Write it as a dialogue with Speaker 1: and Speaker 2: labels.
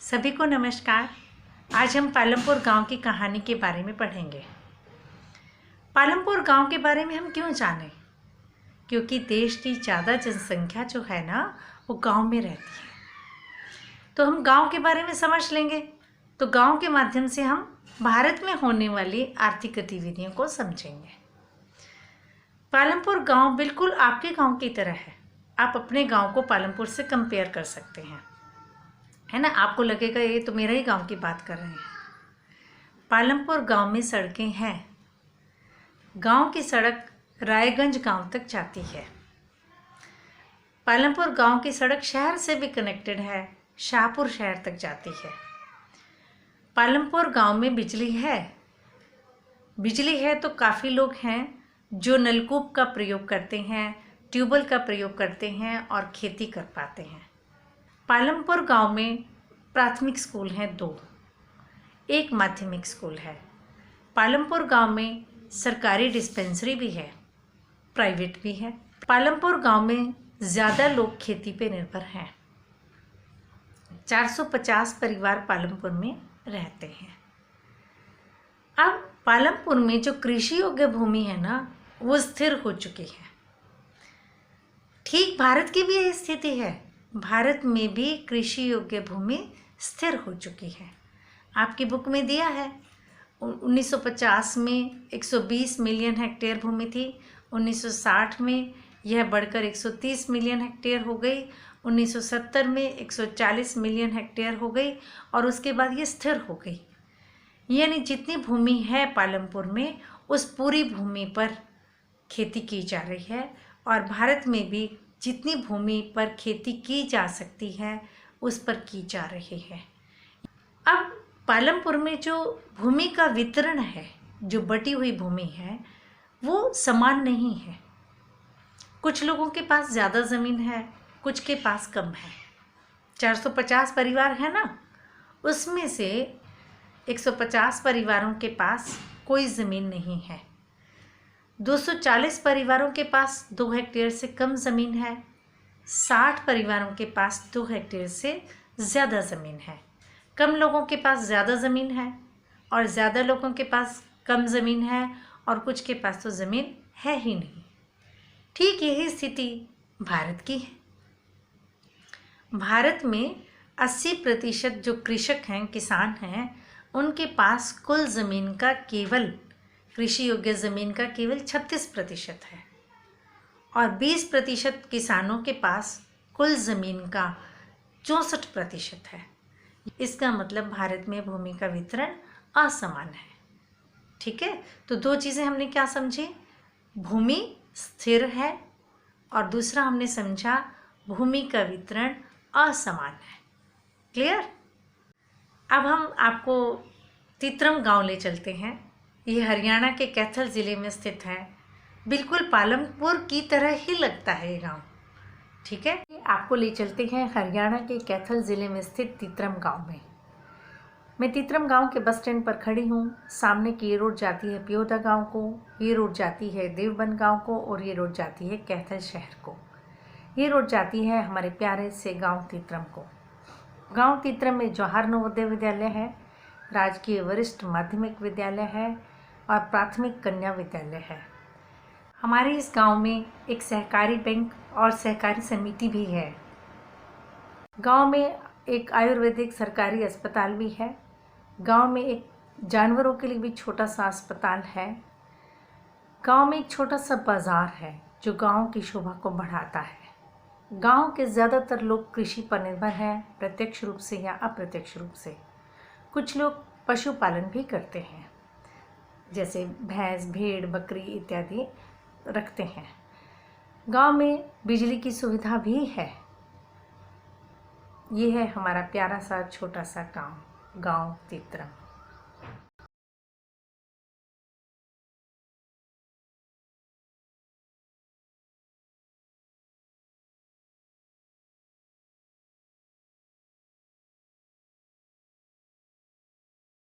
Speaker 1: सभी को नमस्कार। आज हम पालमपुर गांव की कहानी के बारे में पढ़ेंगे। पालमपुर गांव के बारे में हम क्यों जानें? क्योंकि देश की ज़्यादा जनसंख्या जो है ना, वो गांव में रहती है। तो हम गांव के बारे में समझ लेंगे तो गांव के माध्यम से हम भारत में होने वाली आर्थिक गतिविधियों को समझेंगे। पालमपुर गांव बिल्कुल आपके गांव की तरह है। आप अपने गांव को पालमपुर से कंपेयर कर सकते हैं, है ना। आपको लगेगा ये तो मेरा ही गांव की बात कर रहे हैं। पालमपुर गांव में सड़कें हैं। गांव की सड़क रायगंज गांव तक जाती है। पालमपुर गांव की सड़क शहर से भी कनेक्टेड है, शाहपुर शहर तक जाती है। पालमपुर गांव में बिजली है। बिजली है तो काफ़ी लोग हैं जो नलकूप का प्रयोग करते हैं, ट्यूबवेल का प्रयोग करते हैं और खेती कर पाते हैं। पालमपुर गांव में प्राथमिक स्कूल हैं 2, एक माध्यमिक स्कूल है। पालमपुर गांव में सरकारी डिस्पेंसरी भी है, प्राइवेट भी है। पालमपुर गांव में ज़्यादा लोग खेती पे निर्भर हैं। 450 परिवार पालमपुर में रहते हैं। अब पालमपुर में जो कृषि योग्य भूमि है ना, वो स्थिर हो चुकी है। ठीक भारत की भी यही स्थिति है। भारत में भी कृषि योग्य भूमि स्थिर हो चुकी है। आपकी बुक में दिया है 1950 में 120 मिलियन हेक्टेयर भूमि थी। 1960 में यह बढ़कर 130 मिलियन हेक्टेयर हो गई। 1970 में 140 मिलियन हेक्टेयर हो गई और उसके बाद ये स्थिर हो गई। यानी जितनी भूमि है पालमपुर में, उस पूरी भूमि पर खेती की जा रही है और भारत में भी जितनी भूमि पर खेती की जा सकती है उस पर की जा रही है। अब पालमपुर में जो भूमि का वितरण है, जो बटी हुई भूमि है, वो समान नहीं है। कुछ लोगों के पास ज़्यादा ज़मीन है, कुछ के पास कम है। 450 परिवार है ना, उसमें से 150 परिवारों के पास कोई ज़मीन नहीं है। 240 परिवारों के पास 2 हेक्टेयर से कम ज़मीन है। 60 परिवारों के पास 2 हेक्टेयर से ज़्यादा ज़मीन है। कम लोगों के पास ज़्यादा ज़मीन है और ज़्यादा लोगों के पास कम ज़मीन है और कुछ के पास तो ज़मीन है ही नहीं। ठीक यही स्थिति भारत की है। भारत में 80% जो कृषक हैं, किसान हैं, उनके पास कुल ज़मीन का केवल कृषि योग्य ज़मीन का केवल 36% है और 20% किसानों के पास कुल ज़मीन का 64% है। इसका मतलब भारत में भूमि का वितरण असमान है। ठीक है, तो 2 चीज़ें हमने क्या समझी? भूमि स्थिर है और दूसरा हमने समझा भूमि का वितरण असमान है। क्लियर? अब हम आपको तित्रम गांव ले चलते हैं। ये हरियाणा के कैथल ज़िले में स्थित है। बिल्कुल पालमपुर की तरह ही लगता है ये गांव। ठीक है, आपको ले चलते हैं हरियाणा के कैथल ज़िले में स्थित तित्रम गांव में। मैं तित्रम गांव के बस स्टैंड पर खड़ी हूँ। सामने की ये रोड जाती है पियोदा गांव को, ये रोड जाती है देवबंद गांव को और ये रोड जाती है कैथल शहर को। ये रोड जाती है हमारे प्यारे से गाँव तित्रम को। गाँव तित्रम में जवाहर नवोदय विद्यालय है, राजकीय वरिष्ठ माध्यमिक विद्यालय है और प्राथमिक कन्या विद्यालय है। हमारे इस गांव में एक सहकारी बैंक और सहकारी समिति भी है। गांव में एक आयुर्वेदिक सरकारी अस्पताल भी है। गांव में एक जानवरों के लिए भी छोटा सा अस्पताल है। गांव में एक छोटा सा बाज़ार है जो गांव की शोभा को बढ़ाता है। गांव के ज़्यादातर लोग कृषि पर निर्भर हैं, प्रत्यक्ष रूप से या अप्रत्यक्ष रूप से। कुछ लोग पशुपालन भी करते हैं, जैसे भैंस, भेड़, बकरी इत्यादि रखते हैं। गांव में बिजली की सुविधा भी है। ये है हमारा प्यारा सा छोटा सा गांव तित्रम।